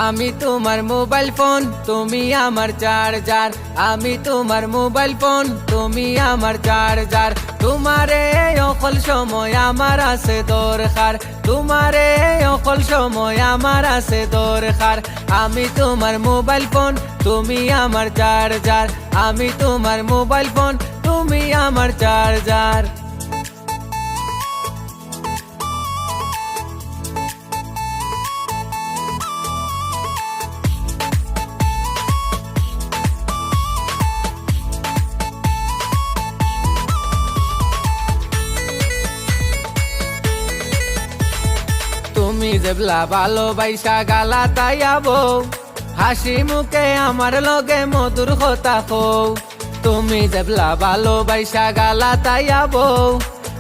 আমি তোমার mobile phone তুমি আমার চার্জার, আমি তোমার মোবাইল ফোন তুমি আমার চার্জার। তোমারে অকল সময় আমার আছে দরকার, তোমারে অকল সময় আমার আছে দরকার। আমি তোমার মোবাইল ফোন তুমি আমার চার্জার, আমি তোমার মোবাইল ফোন তুমি আমার চার্জার। তুমি যেবলা ভালোবাসা গালা তাইয়াবো, হাসি মুখে আমার লগে মধুর কথা কও। তুমি যেবলা ভালোবাসা গালা তাইয়াবো,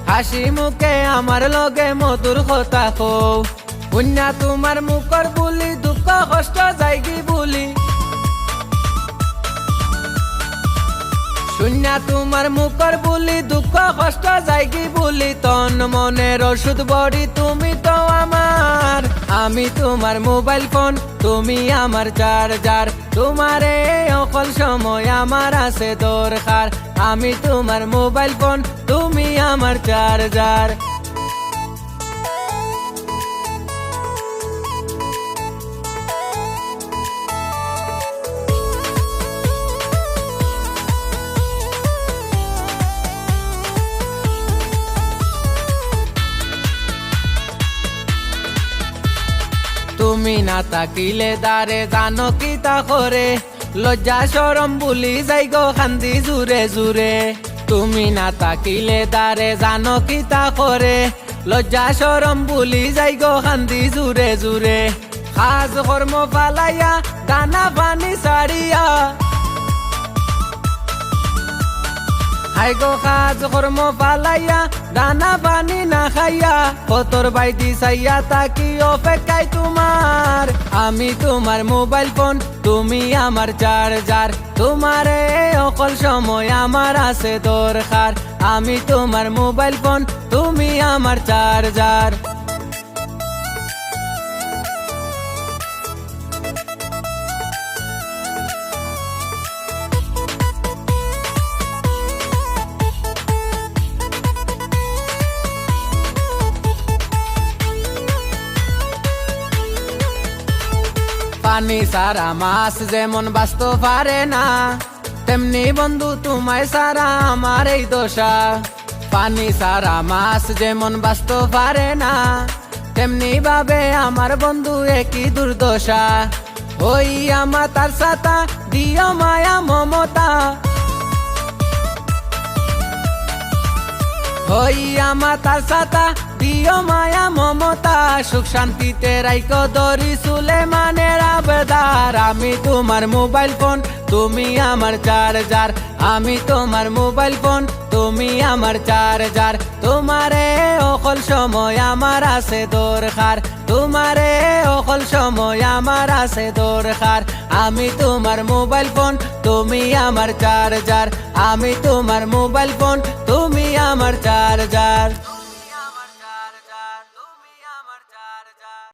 হাসি মুখে আমার লগে মধুর কথা কও। পুণ্যা তোমার মুখর বুলি দুঃখ কষ্ট যাইগি বুলি, শুনিয়া তোমার মুখর বুলি দুঃখ কষ্ট যাইগি বুলি। তন মনের ওষুধ বড়ি তুমি তো আমার, আমি তোমার মোবাইল ফোন তুমি আমার চার্জার। তোমারে অকল সময় আমার আছে দরকার, আমি তোমার মোবাইল ফোন তুমি আমার চার্জার। তুমি না তাকিলে দারে জানো কি তা করে, লজ্জা শরম বুলি যাই গো খান্দি জুরে জুরে। তুমি না তাকিলে দারে জানো কি তা করে, লজ্জা শরম বুলি যাই গো খান্দি জুরে জুরে। কাজ কর্ম পালাইয়া দানা পানি সারিয়া, হাই গো কাজ কর্ম পালাইয়া দানা পানি না খাইয়া। কতর বাইদি চাইয়া তাকি অপেক্ষায় তোমার, আমি তোমার মোবাইল ফোন তুমি আমার চার্জার। তোমারে অকল সময় আমার আছে দরকার, আমি তোমার মোবাইল ফোন তুমি আমার চার্জার। পানি সারা মাছ যেমন বাঁচতে পারে না, তেমনি বন্ধু তোমায় সারা আমার এই দশা। পানি সারা মাছ যেমন বাঁচতে পারে না, তেমনি ভাবে আমার বন্ধু একই দুর্দশা। ওই আমার তার সাথা দিও মায়া মমতা, ওই আমার তার সাথা দিও মায়া মমতা। সুখ শান্তিতে রাইকো দরি সুলেমানের আবেদার, আমি তোমার মোবাইল ফোন তুমি আমার চার্জার, আমি তোমার মোবাইল ফোন তুমি আমার চার্জার। তোমারে অকল সময় আমার আছে দরকার, তোমারে অকল সময় আমার আছে দরকার। আমি তোমার মোবাইল ফোন তুমি আমার চার্জার, আমি তোমার মোবাইল ফোন তুমি আমার চার্জার।